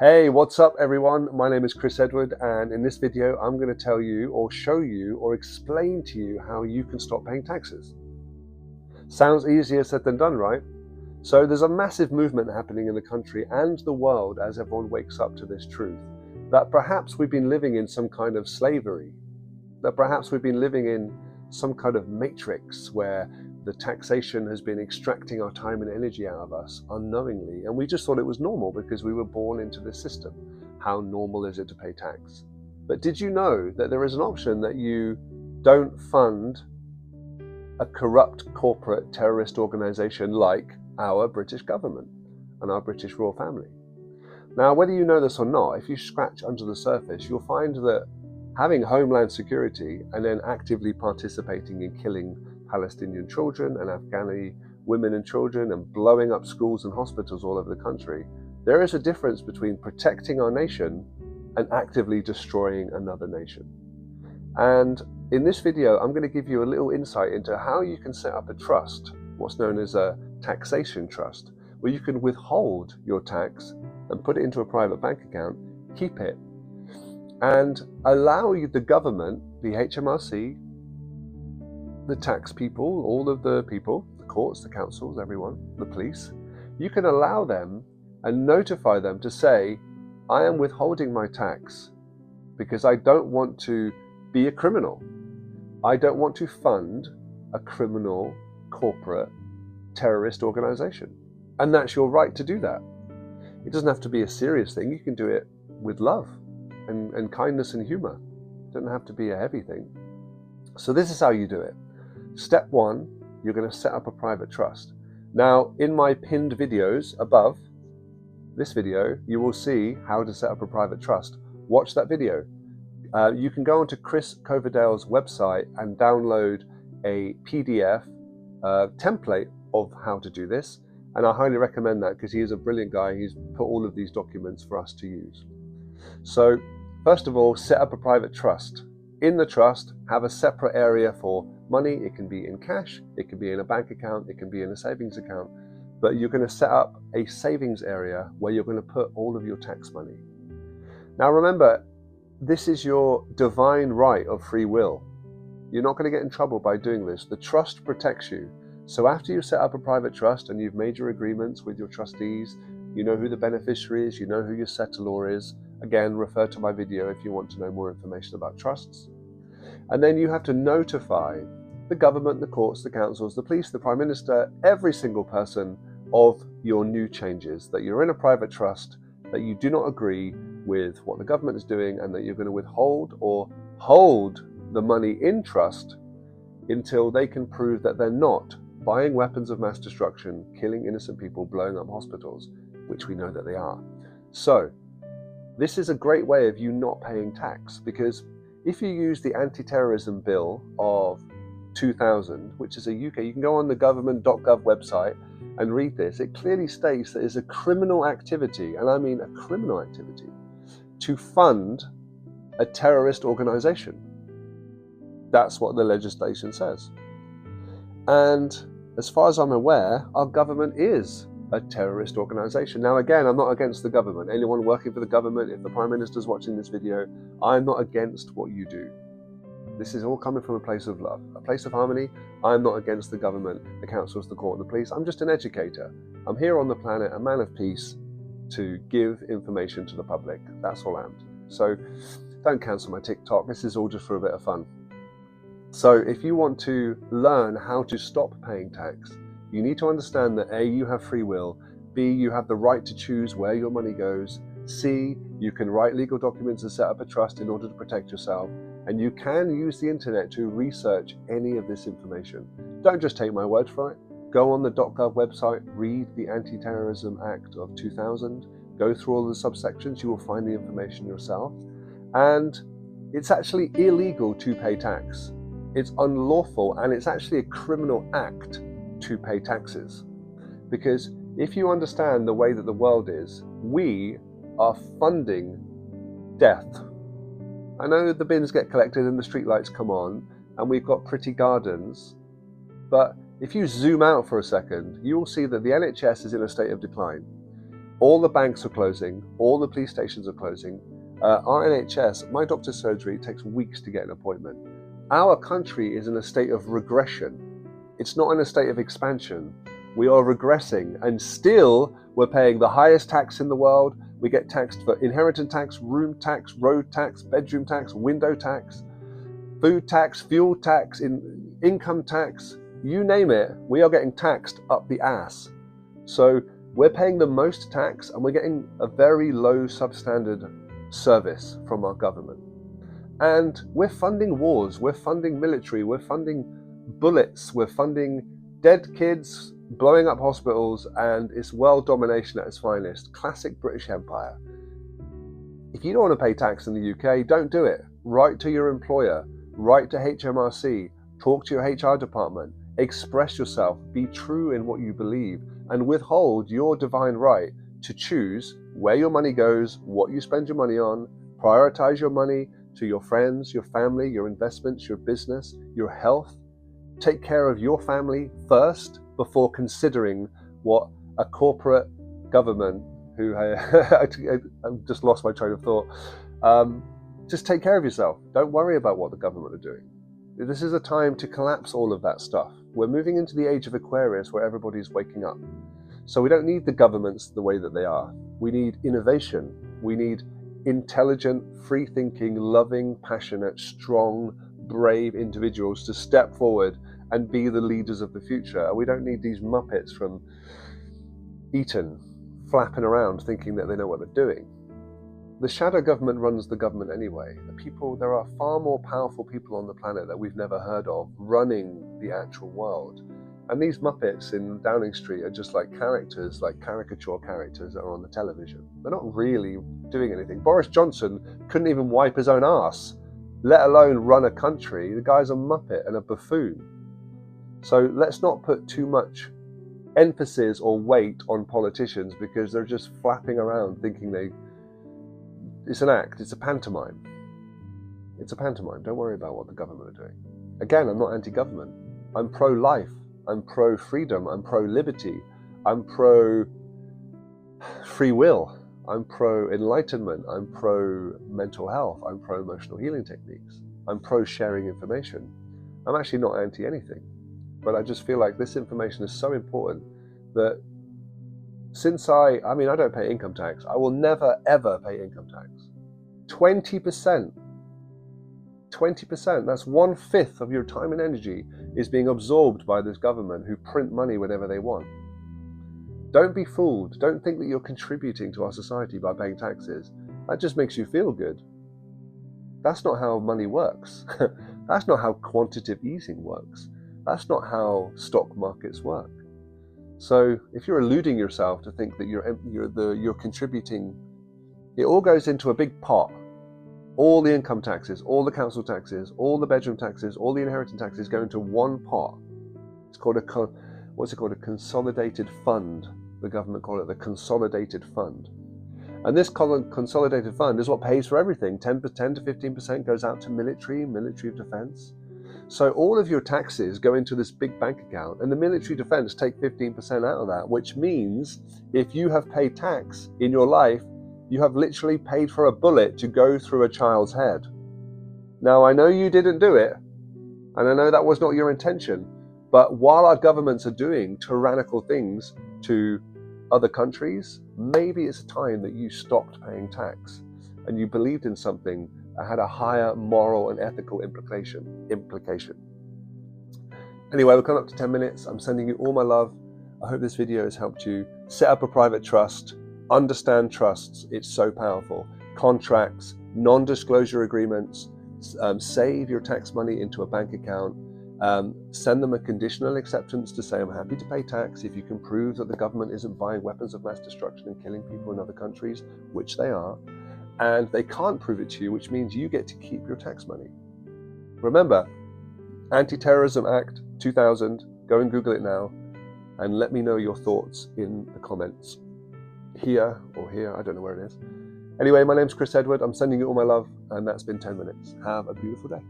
Hey, what's up everyone? My name is Chris Edward, and in this video I'm going to tell you or show you or explain to you how you can stop paying taxes. Sounds easier said than done, right? So there's a massive movement happening in the country and the world as everyone wakes up to this truth that perhaps we've been living in some kind of slavery, that perhaps we've been living in some kind of matrix where the taxation has been extracting our time and energy out of us unknowingly, and we just thought it was normal because we were born into this system. How normal is it to pay tax? But did you know that there is an option that you don't fund a corrupt corporate terrorist organization like our British government and our British royal family? Now, whether you know this or not, if you scratch under the surface, you'll find that having homeland security and then actively participating in killing Palestinian children and Afghani women and children and blowing up schools and hospitals all over the country, there is a difference between protecting our nation and actively destroying another nation. And in this video, I'm going to give you a little insight into how you can set up a trust, what's known as a taxation trust, where you can withhold your tax and put it into a private bank account, keep it, and allow the government, the HMRC, the tax people, all of the people, the courts, the councils, everyone, the police, you can allow them and notify them to say, I am withholding my tax because I don't want to be a criminal. I don't want to fund a criminal, corporate, terrorist organization. And that's your right to do that. It doesn't have to be a serious thing. You can do it with love and kindness and humor. It doesn't have to be a heavy thing. So this is how you do it. Step one, you're going to set up a private trust. Now, in my pinned videos above this video, you will see how to set up a private trust. Watch that video. You can go onto Chris Coverdale's website and download a PDF template of how to do this. And I highly recommend that because he is a brilliant guy. He's put all of these documents for us to use. So, first of all, set up a private trust. In the trust, have a separate area for money. It can be in cash, it can be in a bank account, it can be in a savings account, but you're going to set up a savings area where you're going to put all of your tax money. Now remember, this is your divine right of free will. You're not going to get in trouble by doing this. The trust protects you. So after you set up a private trust and you've made your agreements with your trustees, you know who the beneficiary is, you know who your settlor is. Again, refer to my video if you want to know more information about trusts. And then you have to notify the government, the courts, the councils, the police, the Prime Minister, every single person of your new changes, that you're in a private trust, that you do not agree with what the government is doing, and that you're going to withhold or hold the money in trust until they can prove that they're not buying weapons of mass destruction, killing innocent people, blowing up hospitals, which we know that they are. So, this is a great way of you not paying tax, because if you use the anti-terrorism bill of 2000, which is a UK, you can go on the government.gov website and read this. It clearly states that it's a criminal activity, and I mean a criminal activity, to fund a terrorist organization. That's what the legislation says. And as far as I'm aware, our government is a terrorist organization. Now again, I'm not against the government. Anyone working for the government, if the Prime Minister's watching this video, I'm not against what you do. This is all coming from a place of love, a place of harmony. I'm not against the government, the councils, the court, and the police. I'm just an educator. I'm here on the planet, a man of peace, to give information to the public. That's all I am. So don't cancel my TikTok. This is all just for a bit of fun. So if you want to learn how to stop paying tax, you need to understand that A, you have free will, B, you have the right to choose where your money goes, C, you can write legal documents and set up a trust in order to protect yourself, and you can use the internet to research any of this information. Don't just take my word for it. Go on the .gov website, read the Anti-Terrorism Act of 2000, go through all the subsections, you will find the information yourself. And it's actually illegal to pay tax. It's unlawful, and it's actually a criminal act to pay taxes. Because if you understand the way that the world is, we are funding death. I know the bins get collected and the streetlights come on and we've got pretty gardens, but if you zoom out for a second, you will see that the NHS is in a state of decline. All the banks are closing, all the police stations are closing. Our NHS, my doctor's surgery, takes weeks to get an appointment. Our country is in a state of regression. It's not in a state of expansion. We are regressing, and still we're paying the highest tax in the world. We get taxed for inheritance tax, room tax, road tax, bedroom tax, window tax, food tax, fuel tax, income tax, you name it, we are getting taxed up the ass. So we're paying the most tax and we're getting a very low substandard service from our government. And we're funding wars, we're funding military, we're funding bullets, we're funding dead kids, blowing up hospitals, and it's world domination at its finest. Classic British Empire. If you don't want to pay tax in the UK, don't do it. Write to your employer, write to HMRC, talk to your HR department, express yourself, be true in what you believe, and withhold your divine right to choose where your money goes, what you spend your money on, prioritize your money to your friends, your family, your investments, your business, your health. Take care of your family first before considering what a corporate government who I've just lost my train of thought. Just take care of yourself. Don't worry about what the government are doing. This is a time to collapse all of that stuff. We're moving into the age of Aquarius where everybody's waking up. So we don't need the governments the way that they are. We need innovation. We need intelligent, free-thinking, loving, passionate, strong, brave individuals to step forward and be the leaders of the future. We don't need these muppets from Eton flapping around thinking that they know what they're doing. The shadow government runs the government anyway. There are far more powerful people on the planet that we've never heard of running the actual world. And these muppets in Downing Street are just like characters, like caricature characters that are on the television. They're not really doing anything. Boris Johnson couldn't even wipe his own ass, let alone run a country. The guy's a muppet and a buffoon. So let's not put too much emphasis or weight on politicians because they're just flapping around thinking it's an act, it's a pantomime. It's a pantomime. Don't worry about what the government are doing. Again, I'm not anti-government. I'm pro-life. I'm pro-freedom. I'm pro-liberty. I'm pro-free will. I'm pro-enlightenment. I'm pro-mental health. I'm pro-emotional healing techniques. I'm pro-sharing information. I'm actually not anti-anything. But I just feel like this information is so important that since I don't pay income tax. I will never, ever pay income tax. 20%. 20%. That's 1/5 of your time and energy is being absorbed by this government who print money whenever they want. Don't be fooled. Don't think that you're contributing to our society by paying taxes. That just makes you feel good. That's not how money works. That's not how quantitative easing works. That's not how stock markets work. So if you're eluding yourself to think that you're contributing, it all goes into a big pot. All the income taxes, all the council taxes, all the bedroom taxes, all the inheritance taxes go into one pot. It's called a consolidated fund. The government call it the consolidated fund. And this consolidated fund is what pays for everything. 10 to 15% goes out to military defense. So all of your taxes go into this big bank account, and the military defense take 15% out of that, which means if you have paid tax in your life, you have literally paid for a bullet to go through a child's head. Now, I know you didn't do it, and I know that was not your intention, but while our governments are doing tyrannical things to other countries, maybe it's time that you stopped paying tax and you believed in something that had a higher moral and ethical implication. Anyway, we're coming up to 10 minutes. I'm sending you all my love. I hope this video has helped you set up a private trust, understand trusts. It's so powerful. Contracts, non-disclosure agreements, save your tax money into a bank account, send them a conditional acceptance to say, I'm happy to pay tax if you can prove that the government isn't buying weapons of mass destruction and killing people in other countries, which they are. And they can't prove it to you, which means you get to keep your tax money. Remember, Anti-Terrorism Act 2000, go and Google it now, and let me know your thoughts in the comments. Here or here, I don't know where it is. Anyway, my name's Chris Edward, I'm sending you all my love, and that's been 10 minutes. Have a beautiful day.